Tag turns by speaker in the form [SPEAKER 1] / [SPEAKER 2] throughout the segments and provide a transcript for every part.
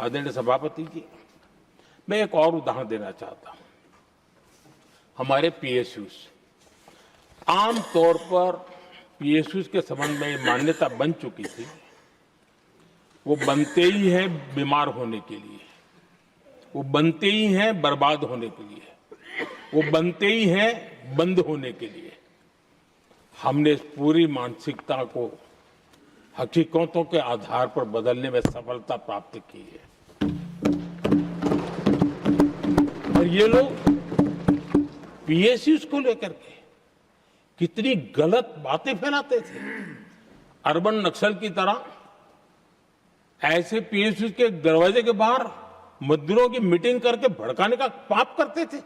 [SPEAKER 1] आदरणीय सभापति जी, मैं एक और उदाहरण देना चाहता हूं। हमारे पीएसयूज, आमतौर पर पीएसयूज के संबंध में ये मान्यता बन चुकी थी, वो बनते ही हैं बीमार होने के लिए, वो बनते ही हैं बर्बाद होने के लिए, वो बनते ही हैं बंद होने के लिए। हमने इस पूरी मानसिकता को हकीकतों के आधार पर बदलने में सफलता प्राप्त की है। और ये लोग पीएसयूज को लेकर के कितनी गलत बातें फैलाते थे। अर्बन नक्सल की तरह ऐसे पीएसयूज के दरवाजे के बाहर मजदूरों की मीटिंग करके भड़काने का पाप करते थे,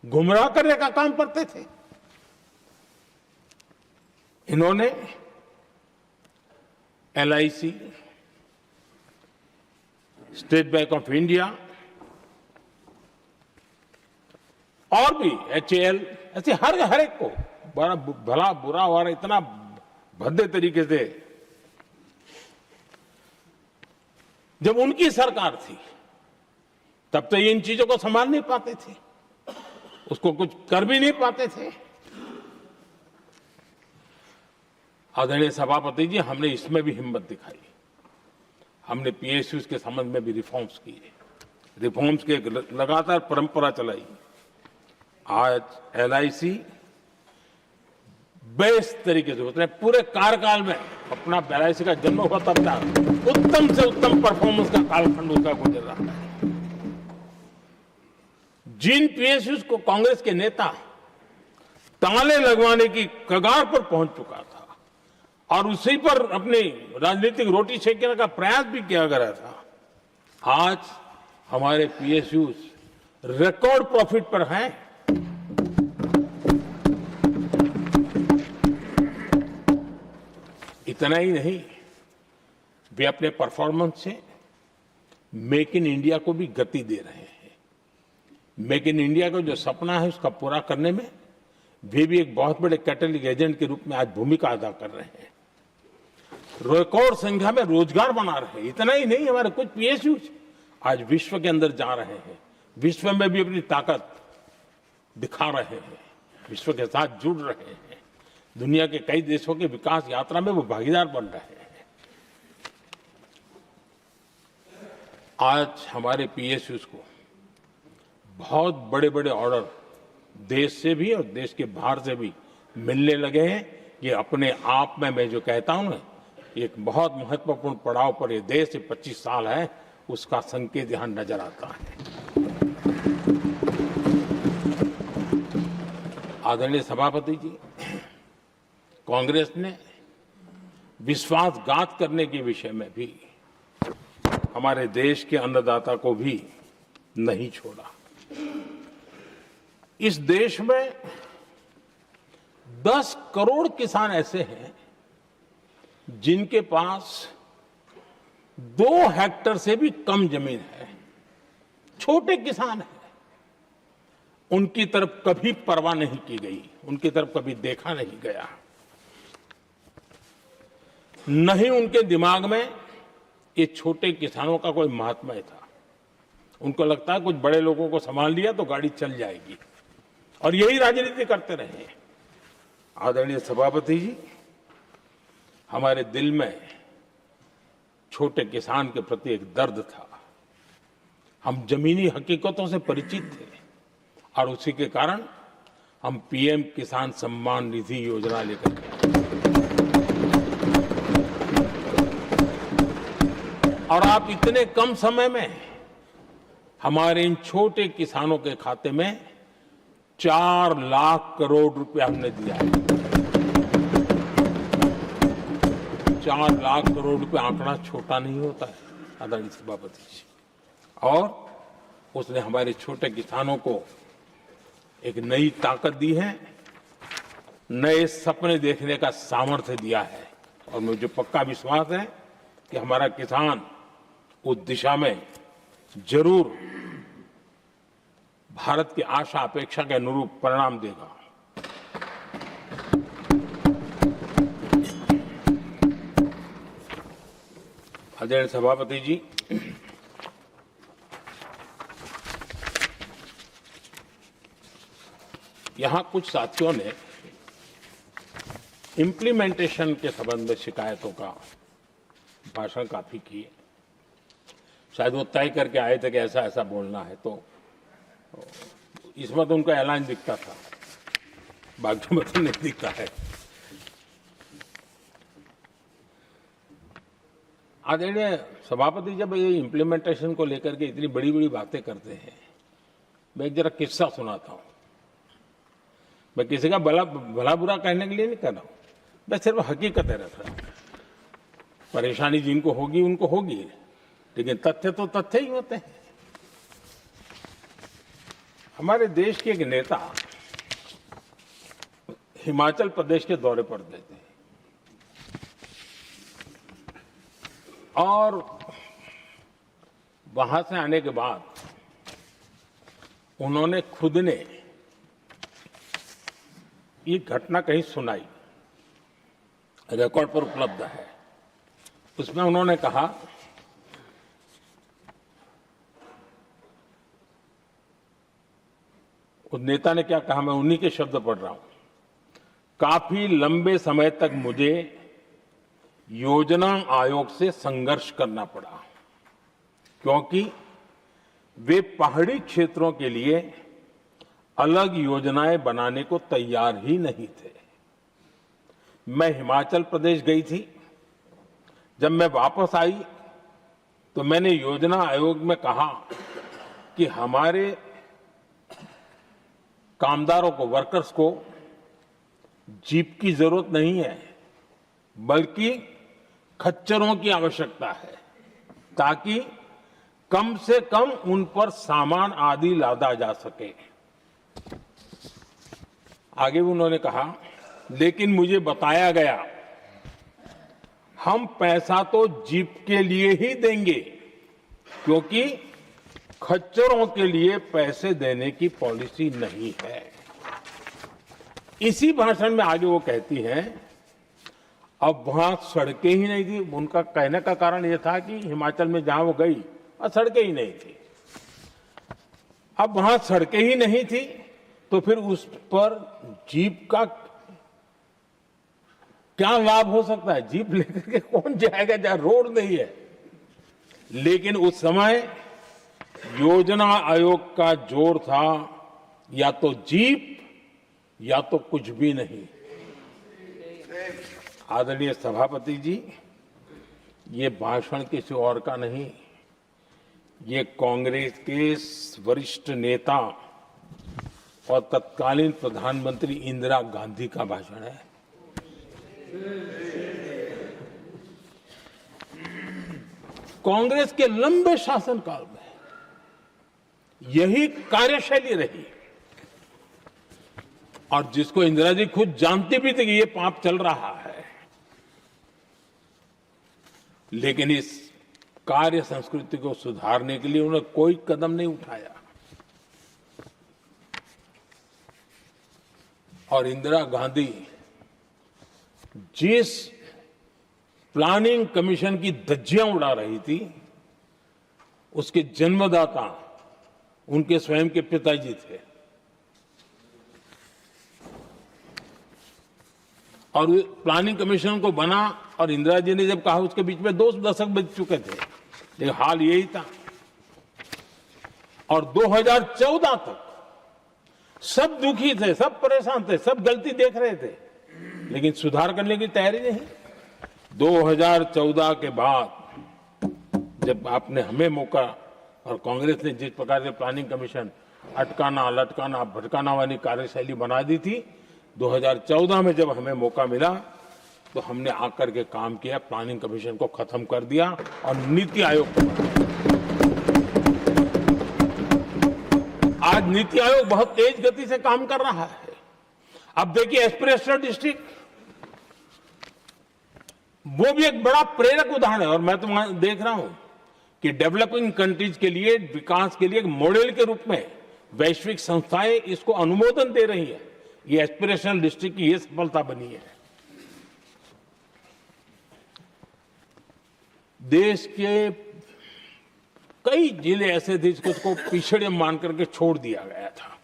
[SPEAKER 1] गुमराह करने का काम करते थे। इन्होंने LIC, state bank of India और भी एचएएल, ऐसे हर एक को बड़ा भला बुरा हो रहा, इतना भद्दे तरीके से। जब उनकी सरकार थी तब तो ये इन चीजों को संभाल नहीं पाते थे, उसको कुछ कर भी नहीं पाते थे। आदरणीय सभापति जी, हमने इसमें भी हिम्मत दिखाई। हमने पीएसयूज के संबंध में भी रिफॉर्म्स किए, रिफॉर्म्स की एक लगातार परंपरा चलाई। आज एलआईसी बेस्ट तरीके से उसने पूरे कार्यकाल में अपना एलआईसी का जन्म हुआ तब तक उत्तम से उत्तम परफॉर्मेंस का कालखंड उसका गुजर रहा है। जिन पीएसयूज को कांग्रेस के नेता ताले लगवाने की कगार पर पहुंच चुका था और उसी पर अपनी राजनीतिक रोटी सेकने का प्रयास भी किया गया था, आज हमारे पीएसयूज रिकॉर्ड प्रॉफिट पर हैं। इतना ही नहीं, वे अपने परफॉर्मेंस से मेक इन इंडिया को भी गति दे रहे हैं। मेक इन इंडिया का जो सपना है उसका पूरा करने में वे भी एक बहुत बड़े कैटलिस्ट एजेंट के रूप में आज भूमिका अदा कर रहे हैं। रिकॉर्ड संख्या में रोजगार बना रहे हैं। इतना ही नहीं, हमारे कुछ पीएसयूज आज विश्व के अंदर जा रहे हैं, विश्व में भी अपनी ताकत दिखा रहे हैं, विश्व के साथ जुड़ रहे हैं, दुनिया के कई देशों के विकास यात्रा में वो भागीदार बन रहे हैं। आज हमारे पीएसयूज को बहुत बड़े बड़े ऑर्डर देश से भी और देश के बाहर से भी मिलने लगे हैं। ये अपने आप में मैं जो कहता हूं ना, एक बहुत महत्वपूर्ण पड़ाव पर ये देश 25 साल है, उसका संकेत यहां नजर आता है। आदरणीय सभापति जी, कांग्रेस ने विश्वासघात करने के विषय में भी हमारे देश के अन्नदाता को भी नहीं छोड़ा। इस देश में 10 करोड़ किसान ऐसे हैं जिनके पास 2 हेक्टेयर से भी कम जमीन है, छोटे किसान हैं। उनकी तरफ कभी परवाह नहीं की गई, उनकी तरफ कभी देखा नहीं गया, नहीं उनके दिमाग में ये छोटे किसानों का कोई महात्म्य था। उनको लगता है कुछ बड़े लोगों को संभाल लिया तो गाड़ी चल जाएगी, और यही राजनीति करते रहे। आदरणीय सभापति जी, हमारे दिल में छोटे किसान के प्रति एक दर्द था। हम जमीनी हकीकतों से परिचित थे और उसी के कारण हम पीएम किसान सम्मान निधि योजना लेकर के और आप इतने कम समय में हमारे इन छोटे किसानों के खाते में 4 लाख करोड़ रुपए हमने दिया है। 4 लाख करोड़ रुपए आंकड़ा छोटा नहीं होता है आदरणीय सभापति जी, और उसने हमारे छोटे किसानों को एक नई ताकत दी है, नए सपने देखने का सामर्थ्य दिया है। और मुझे पक्का विश्वास है कि हमारा किसान उस दिशा में जरूर भारत की आशा अपेक्षा के अनुरूप परिणाम देगा। आदरणीय सभापति जी, यहां कुछ साथियों ने इम्प्लीमेंटेशन के संबंध में शिकायतों का भाषण काफी किए। शायद वो तय करके आए थे कि ऐसा ऐसा बोलना है, तो इसमें तो उनका ऐलान दिखता था, बाकी में तो नहीं दिखता है। आदरणीय सभापति, जब ये इम्प्लीमेंटेशन को लेकर के इतनी बड़ी बड़ी बातें करते हैं, मैं एक जरा किस्सा सुनाता हूं। मैं किसी का भला बुरा कहने के लिए नहीं कर रहा हूं, मैं सिर्फ हकीकतें रख रहा हूं। परेशानी जिनको होगी उनको होगी, लेकिन तथ्य तो तथ्य ही होते हैं। हमारे देश के एक नेता हिमाचल प्रदेश के दौरे पर गए थे और वहां से आने के बाद उन्होंने खुद ने ये घटना कहीं सुनाई, रिकॉर्ड पर उपलब्ध है। उसमें उन्होंने कहा, उस नेता ने क्या कहा, मैं उन्हीं के शब्द पढ़ रहा हूं। काफी लंबे समय तक मुझे योजना आयोग से संघर्ष करना पड़ा, क्योंकि वे पहाड़ी क्षेत्रों के लिए अलग योजनाएं बनाने को तैयार ही नहीं थे। मैं हिमाचल प्रदेश गई थी। जब मैं वापस आई तो मैंने योजना आयोग में कहा कि हमारे कामदारों को, वर्कर्स को जीप की जरूरत नहीं है, बल्कि खच्चरों की आवश्यकता है, ताकि कम से कम उन पर सामान आदि लादा जा सके। आगे उन्होंने कहा, लेकिन मुझे बताया गया हम पैसा तो जीप के लिए ही देंगे, क्योंकि खच्चरों के लिए पैसे देने की पॉलिसी नहीं है। इसी भाषण में आगे वो कहती हैं, अब वहां सड़कें ही नहीं थी। उनका कहने का कारण यह था कि हिमाचल में जहां वो गई वहां सड़कें ही नहीं थी। अब वहां सड़कें ही नहीं थी तो फिर उस पर जीप का क्या लाभ हो सकता है? जीप लेकर के कौन जाएगा जहां रोड नहीं है? लेकिन उस समय योजना आयोग का जोर था, या तो जीप या तो कुछ भी नहीं। आदरणीय सभापति जी, ये भाषण किसी और का नहीं, ये कांग्रेस के वरिष्ठ नेता और तत्कालीन प्रधानमंत्री इंदिरा गांधी का भाषण है। कांग्रेस के लंबे शासनकाल में यही कार्यशैली रही, और जिसको इंदिरा जी खुद जानती भी थी कि ये पाप चल रहा है, लेकिन इस कार्य संस्कृति को सुधारने के लिए उन्होंने कोई कदम नहीं उठाया। और इंदिरा गांधी जिस प्लानिंग कमीशन की धज्जियां उड़ा रही थी, उसके जन्मदाता उनके स्वयं के पिताजी थे। और प्लानिंग कमीशन को बना, और इंदिरा जी ने जब कहा, उसके बीच में 2 दशक बीत चुके थे, लेकिन हाल यही था। और 2014 तक सब दुखी थे, सब परेशान थे, सब गलती देख रहे थे, लेकिन सुधार करने की तैयारी नहीं। 2014 के बाद जब आपने हमें मौका, और कांग्रेस ने जिस प्रकार से प्लानिंग कमीशन अटकाना, लटकाना, भटकाना वाली कार्यशैली बना दी थी, 2014 में जब हमें मौका मिला तो हमने आकर के काम किया, प्लानिंग कमीशन को खत्म कर दिया और नीति आयोग को बनाया। आज नीति आयोग बहुत तेज गति से काम कर रहा है। अब देखिए, एस्पिरेशनल डिस्ट्रिक्ट, वो भी एक बड़ा प्रेरक उदाहरण है। और मैं तो देख रहा हूं कि डेवलपिंग कंट्रीज के लिए, विकास के लिए एक मॉडल के रूप में वैश्विक संस्थाएं इसको अनुमोदन दे रही है। ये एस्पिरेशनल डिस्ट्रिक्ट की ये सफलता बनी है। देश के कई जिले ऐसे थे जिसको पिछड़े मान करके छोड़ दिया गया था,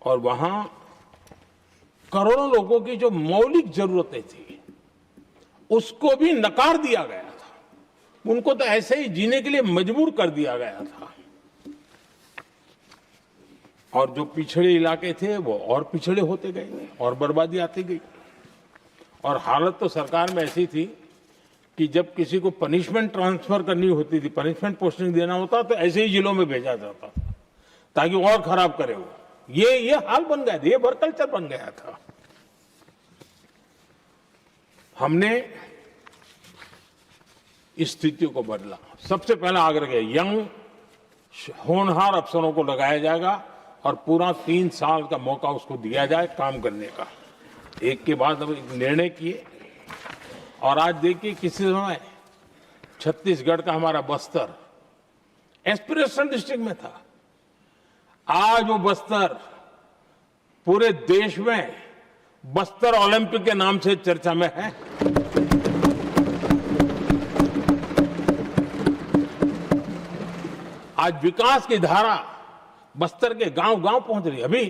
[SPEAKER 1] और वहां करोड़ों लोगों की जो मौलिक जरूरतें थी उसको भी नकार दिया गया था। उनको तो ऐसे ही जीने के लिए मजबूर कर दिया गया था। और जो पिछड़े इलाके थे वो और पिछड़े होते गए और बर्बादी आती गई। और हालत तो सरकार में ऐसी थी कि जब किसी को पनिशमेंट ट्रांसफर करनी होती थी, पनिशमेंट पोस्टिंग देना होता, तो ऐसे ही जिलों में भेजा जाता था ताकि और खराब करे वो। ये हाल बन गया था, ये वर्क कल्चर बन गया था। हमने इस स्थिति को बदला। सबसे पहला आग्रह किया, यंग होनहार अफसरों को लगाया जाएगा और पूरा 3 साल का मौका उसको दिया जाए काम करने का। एक के बाद अब एक निर्णय किए। और आज देखिए किसी समय छत्तीसगढ़ का हमारा बस्तर एस्पिरेशनल डिस्ट्रिक्ट में था, आज वो बस्तर पूरे देश में बस्तर ओलंपिक के नाम से चर्चा में है। आज विकास की धारा बस्तर के गांव-गांव पहुंच रही है। अभी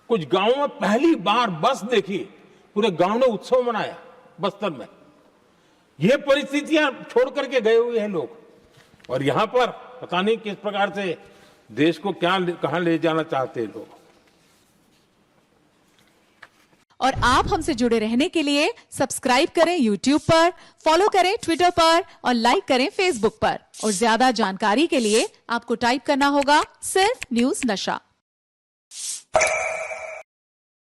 [SPEAKER 1] कुछ गांवों में पहली बार बस देखी, पूरे गांव ने उत्सव मनाया बस्तर में। ये परिस्थितियां छोड़ करके गए हुए हैं लोग, और यहां पर पता नहीं किस प्रकार से देश को कहां ले जाना चाहते हैं लोग।
[SPEAKER 2] और आप हमसे जुड़े रहने के लिए सब्सक्राइब करें YouTube पर, फॉलो करें Twitter पर और लाइक करें Facebook पर। और ज्यादा जानकारी के लिए आपको टाइप करना होगा सिर्फ न्यूज नशा।